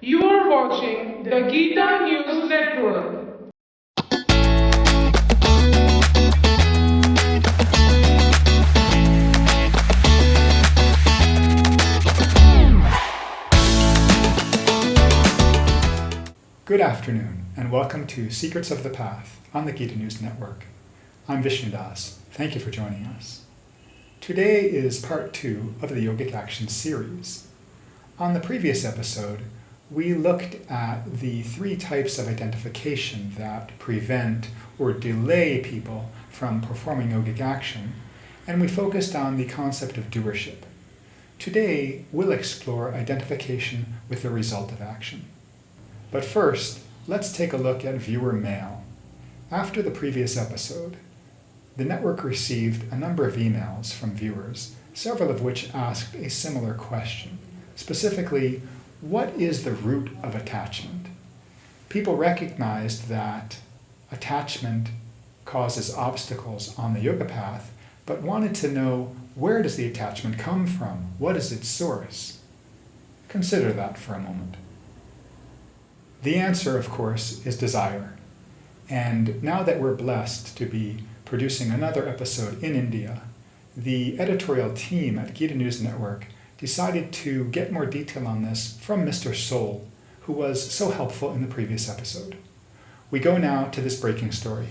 You are watching the Gita News Network. Good afternoon, and welcome to Secrets of the Path on the Gita News Network. I'm Vishnu Das. Thank you for joining us. Today is part 2 of the Yogic Action series. On the previous episode, we looked at the 3 types of identification that prevent or delay people from performing yogic action, and we focused on the concept of doership. Today, we'll explore identification with the result of action. But first, let's take a look at viewer mail. After the previous episode, the network received a number of emails from viewers, several of which asked a similar question. Specifically, what is the root of attachment? People recognized that attachment causes obstacles on the yoga path, but wanted to know, where does the attachment come from? What is its source? Consider that for a moment. The answer, of course, is desire. And now that we're blessed to be producing another episode in India, the editorial team at Gita News Network decided to get more detail on this from Mr. Soul, who was so helpful in the previous episode. We go now to this breaking story.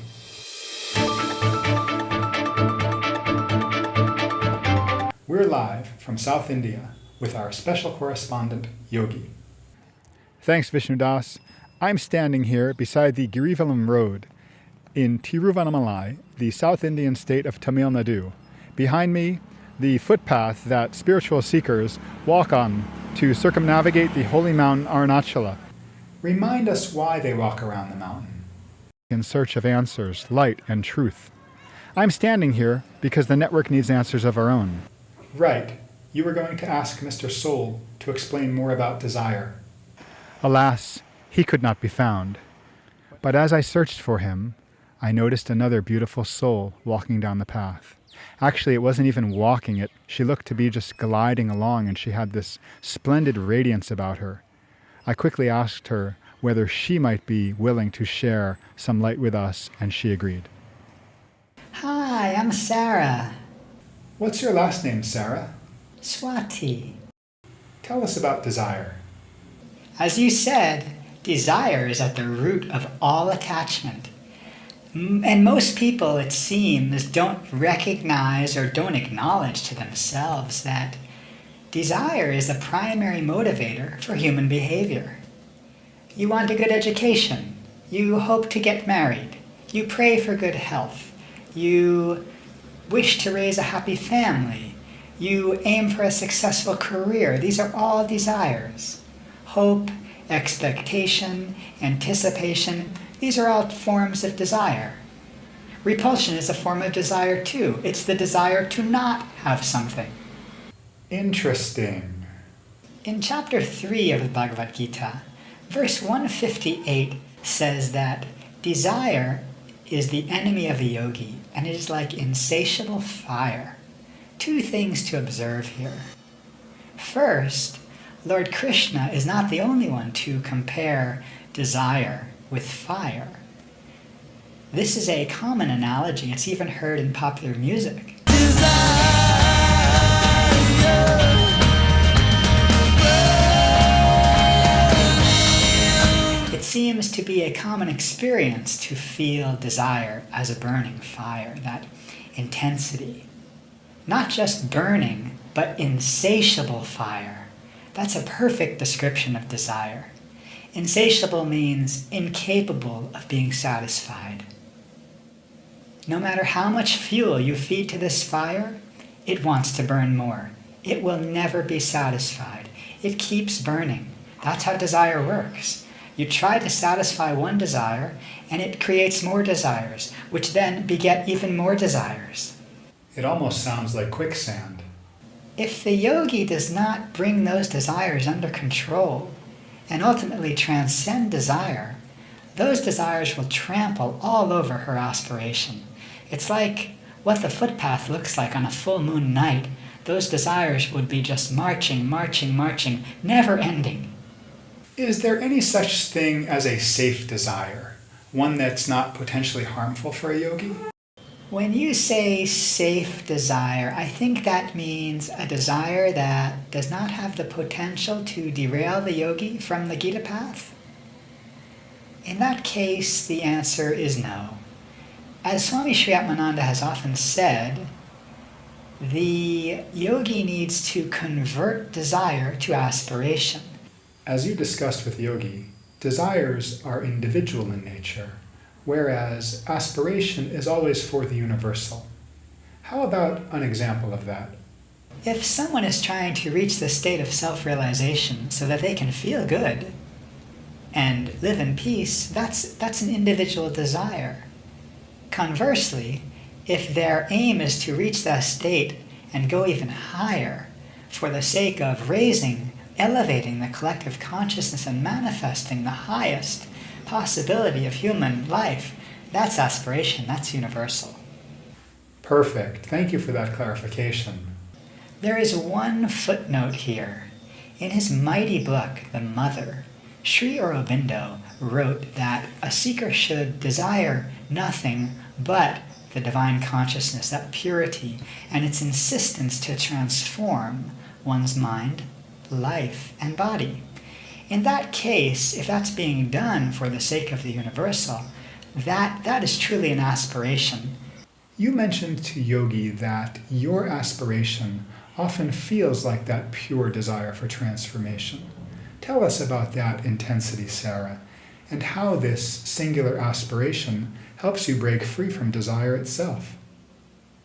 We're live from South India with our special correspondent, Yogi. Thanks, Vishnu Das. I'm standing here beside the Girivalam Road in Tiruvannamalai, the South Indian state of Tamil Nadu. Behind me, the footpath that spiritual seekers walk on to circumnavigate the holy mountain Arunachala. Remind us why they walk around the mountain. In search of answers, light, and truth. I'm standing here because the network needs answers of our own. Right. You were going to ask Mr. Soul to explain more about desire. Alas, he could not be found. But as I searched for him, I noticed another beautiful soul walking down the path. Actually, it wasn't even walking. She looked to be just gliding along, and she had this splendid radiance about her. I quickly asked her whether she might be willing to share some light with us, and she agreed. Hi, I'm Sarah. What's your last name, Sarah? Swati. Tell us about desire. As you said, desire is at the root of all attachment. And most people, it seems, don't recognize or don't acknowledge to themselves that desire is the primary motivator for human behavior. You want a good education. You hope to get married. You pray for good health. You wish to raise a happy family. You aim for a successful career. These are all desires. Hope, expectation, anticipation, these are all forms of desire. Repulsion is a form of desire too. It's the desire to not have something. Interesting. In chapter 3 of the Bhagavad Gita, verse 158 says that desire is the enemy of a yogi, and it is like insatiable fire. 2 things to observe here. First, Lord Krishna is not the only one to compare desire with fire. This is a common analogy. It's even heard in popular music. It seems to be a common experience to feel desire as a burning fire, that intensity. Not just burning, but insatiable fire. That's a perfect description of desire. Insatiable means incapable of being satisfied. No matter how much fuel you feed to this fire, it wants to burn more. It will never be satisfied. It keeps burning. That's how desire works. You try to satisfy one desire, and it creates more desires, which then beget even more desires. It almost sounds like quicksand. If the yogi does not bring those desires under control and ultimately transcend desire, those desires will trample all over her aspiration. It's like what the footpath looks like on a full moon night. Those desires would be just marching, marching, marching, never ending. Is there any such thing as a safe desire, one that's not potentially harmful for a yogi? When you say safe desire, I think that means a desire that does not have the potential to derail the yogi from the Gita path. In that case, the answer is no. As Swami Sri Atmananda has often said, the yogi needs to convert desire to aspiration. As you discussed with Yogi, desires are individual in nature, whereas aspiration is always for the universal. How about an example of that? If someone is trying to reach the state of self-realization so that they can feel good and live in peace, that's an individual desire. Conversely, if their aim is to reach that state and go even higher for the sake of elevating the collective consciousness and manifesting the highest possibility of human life, that's aspiration, that's universal. Perfect. Thank you for that clarification. There is one footnote here. In his mighty book, The Mother, Sri Aurobindo wrote that a seeker should desire nothing but the divine consciousness, that purity, and its insistence to transform one's mind, life, and body. In that case, if that's being done for the sake of the universal, that is truly an aspiration. You mentioned to Yogi that your aspiration often feels like that pure desire for transformation. Tell us about that intensity, Sarah, and how this singular aspiration helps you break free from desire itself.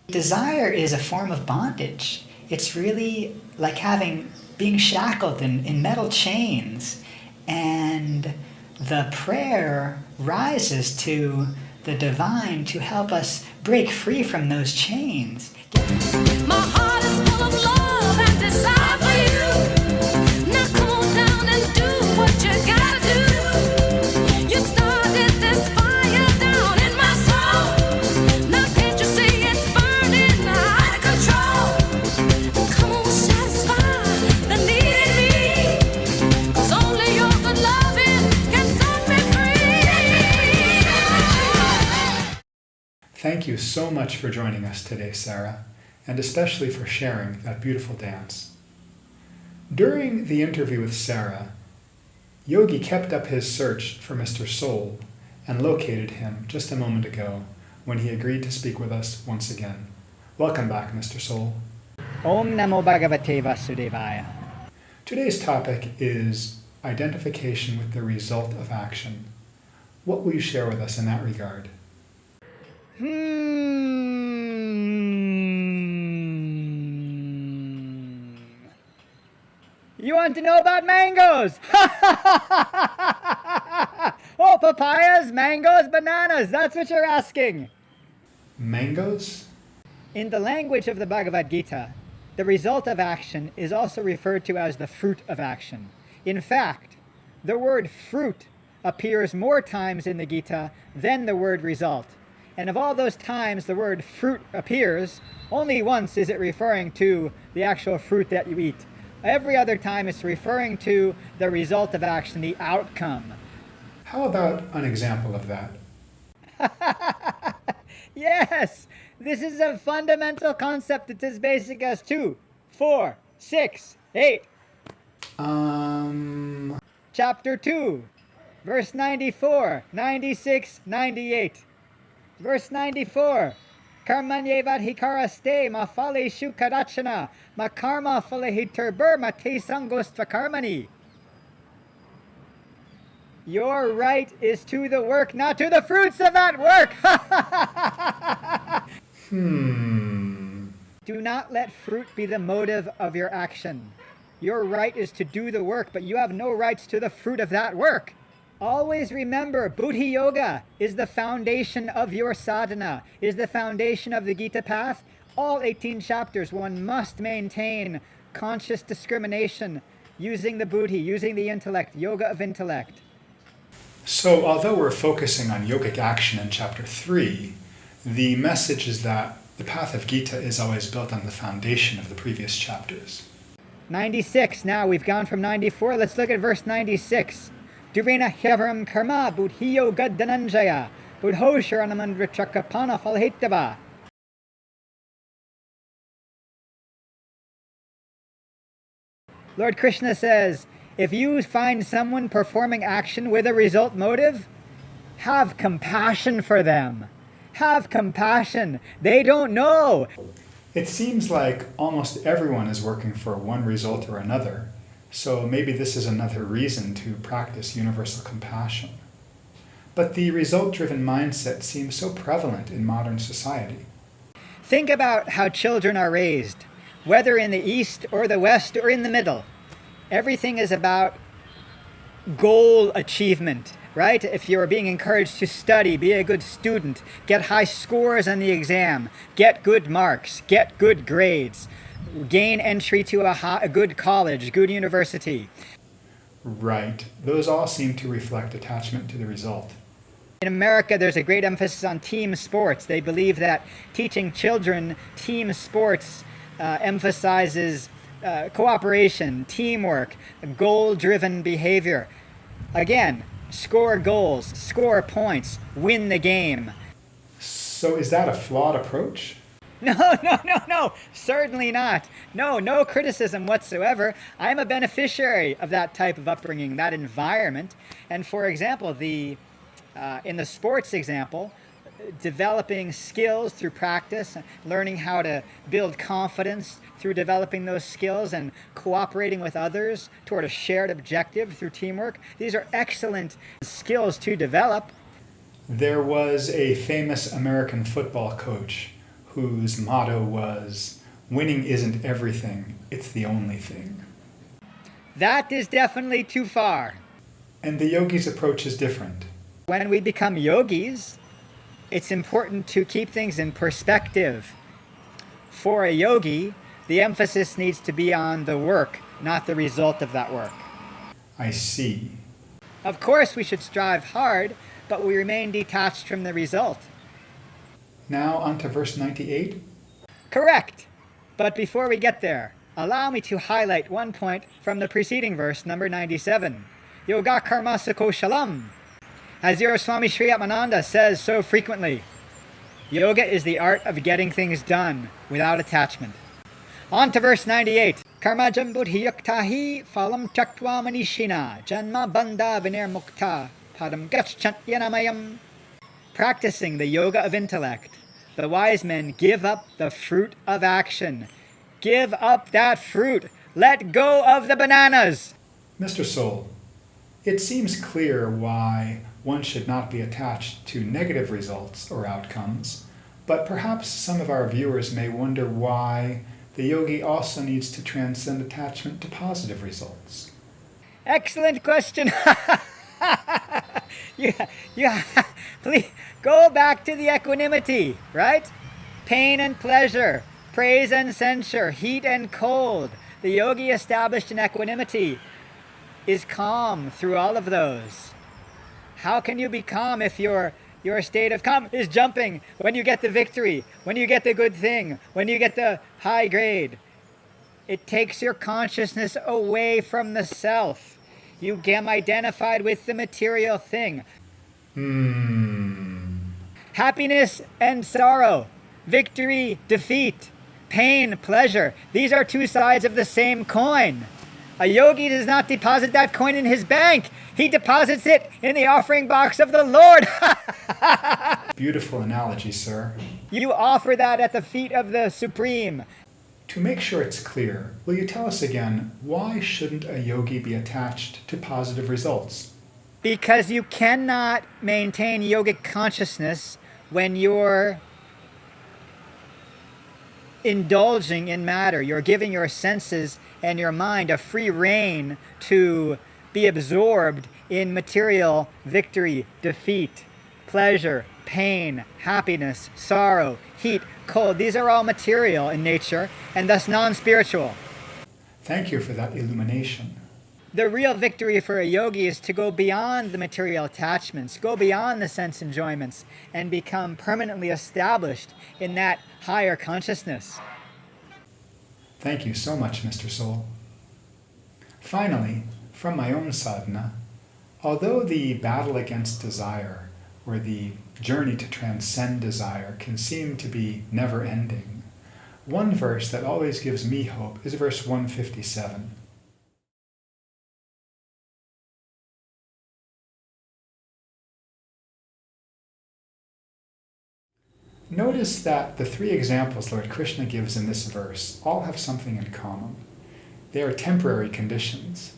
Desire is a form of bondage. It's really like being shackled in metal chains, and the prayer rises to the divine to help us break free from those chains. My heart is full of love and desire for you. Now come on down and do what you gotta do. You started this fire down in my soul. Now can't you see it's burning out of control? Come on, satisfy the need in me. 'Cause only your good loving can set me free. Thank you so much for joining us today, Sarah, and especially for sharing that beautiful dance. During the interview with Sarah, Yogi kept up his search for Mr. Soul and located him just a moment ago when he agreed to speak with us once again. Welcome back, Mr. Soul. Om Namo Bhagavate Vasudevaya. Today's topic is identification with the result of action. What will you share with us in that regard? You want to know about mangoes? Oh, papayas, mangoes, bananas, that's what you're asking. Mangoes? In the language of the Bhagavad Gita, the result of action is also referred to as the fruit of action. In fact, the word fruit appears more times in the Gita than the word result. And of all those times the word fruit appears, only once is it referring to the actual fruit that you eat. Every other time it's referring to the result of action, the outcome. How about an example of that? Yes, this is a fundamental concept. It's as basic as 2, 4, 6, 8. Chapter 2, verse 94, 96, 98. Verse 94. Karmanyevadhikaraste ma phaleshu kadachana ma karma phalehiturber ma te sangostva karmani. Your right is to the work, not to the fruits of that work. Do not let fruit be the motive of your action. Your right is to do the work, but you have no rights to the fruit of that work. Always remember, Buddhi Yoga is the foundation of your sadhana, is the foundation of the Gita path. All 18 chapters, one must maintain conscious discrimination, using the Buddhi, using the intellect, yoga of intellect. So, although we're focusing on yogic action in chapter 3, the message is that the path of Gita is always built on the foundation of the previous chapters. 96 now. We've gone from 94. Let's look at verse 96. Durena hyavam karma budhiyo gaddananjaya budho sharanamandrichakapana falhetava. Lord Krishna says, if you find someone performing action with a result motive, have compassion for them. Have compassion. They don't know. It seems like almost everyone is working for one result or another, so maybe this is another reason to practice universal compassion. But the result-driven mindset seems so prevalent in modern society. Think about how children are raised, whether in the East or the West or in the middle. Everything is about goal achievement, right? If you're being encouraged to study, be a good student, get high scores on the exam, get good marks, get good grades, gain entry to a good college, good university. Right. Those all seem to reflect attachment to the result. In America, there's a great emphasis on team sports. They believe that teaching children team sports emphasizes cooperation, teamwork, goal-driven behavior. Again, score goals, score points, win the game. So is that a flawed approach? No, certainly not. No criticism whatsoever. I'm a beneficiary of that type of upbringing, that environment. And for example, in the sports example, developing skills through practice, learning how to build confidence through developing those skills and cooperating with others toward a shared objective through teamwork. These are excellent skills to develop. There was a famous American football coach whose motto was, "Winning isn't everything, it's the only thing." That is definitely too far. And the yogi's approach is different. When we become yogis, it's important to keep things in perspective. For a yogi, the emphasis needs to be on the work, not the result of that work. I see. Of course, we should strive hard, but we remain detached from the result. Now on to verse 98. Correct. But before we get there, allow me to highlight one point from the preceding verse, number 97. Yoga karma sakoshalam. As your Swami Sri Atmananda says so frequently, yoga is the art of getting things done without attachment. On to verse 98. Karmajam buddhiyaktahi phalam chaktva manishina janma bandha vinirmukta padam gachantyenamayam. Practicing the yoga of intellect, the wise men give up the fruit of action. Give up that fruit. Let go of the bananas. Mr. Soul, it seems clear why one should not be attached to negative results or outcomes, but perhaps some of our viewers may wonder why the yogi also needs to transcend attachment to positive results. Excellent question. Yeah, please go back to the equanimity, right? Pain and pleasure, praise and censure, heat and cold. The yogi established in equanimity is calm through all of those. How can you be calm if your state of calm is jumping when you get the victory, when you get the good thing, when you get the high grade? It takes your consciousness away from the self. You get identified with the material thing. Happiness and sorrow, victory, defeat, pain, pleasure. These are two sides of the same coin. A yogi does not deposit that coin in his bank. He deposits it in the offering box of the Lord. Beautiful analogy, sir. You offer that at the feet of the Supreme. To make sure it's clear, will you tell us again, why shouldn't a yogi be attached to positive results? Because you cannot maintain yogic consciousness when you're indulging in matter. You're giving your senses and your mind a free rein to be absorbed in material victory, defeat, pleasure, pain, happiness, sorrow, heat, cold. These are all material in nature and thus non-spiritual. Thank you for that illumination. The real victory for a yogi is to go beyond the material attachments, go beyond the sense enjoyments, and become permanently established in that higher consciousness. Thank you so much, Mr. Soul. Finally, from my own sadhana, although the battle against desire, or the journey to transcend desire, can seem to be never-ending, one verse that always gives me hope is verse 157. Notice that the three examples Lord Krishna gives in this verse all have something in common. They are temporary conditions,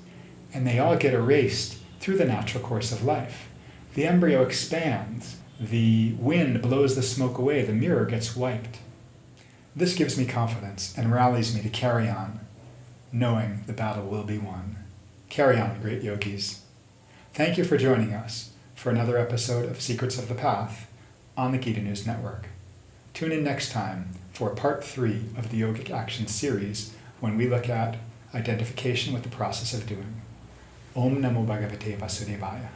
and they all get erased through the natural course of life. The embryo expands, the wind blows the smoke away, the mirror gets wiped. This gives me confidence and rallies me to carry on, knowing the battle will be won. Carry on, great yogis. Thank you for joining us for another episode of Secrets of the Path on the Gita News Network. Tune in next time for part 3 of the Yogic Action series, when we look at identification with the process of doing. Om Namo Bhagavate Vasudevaya.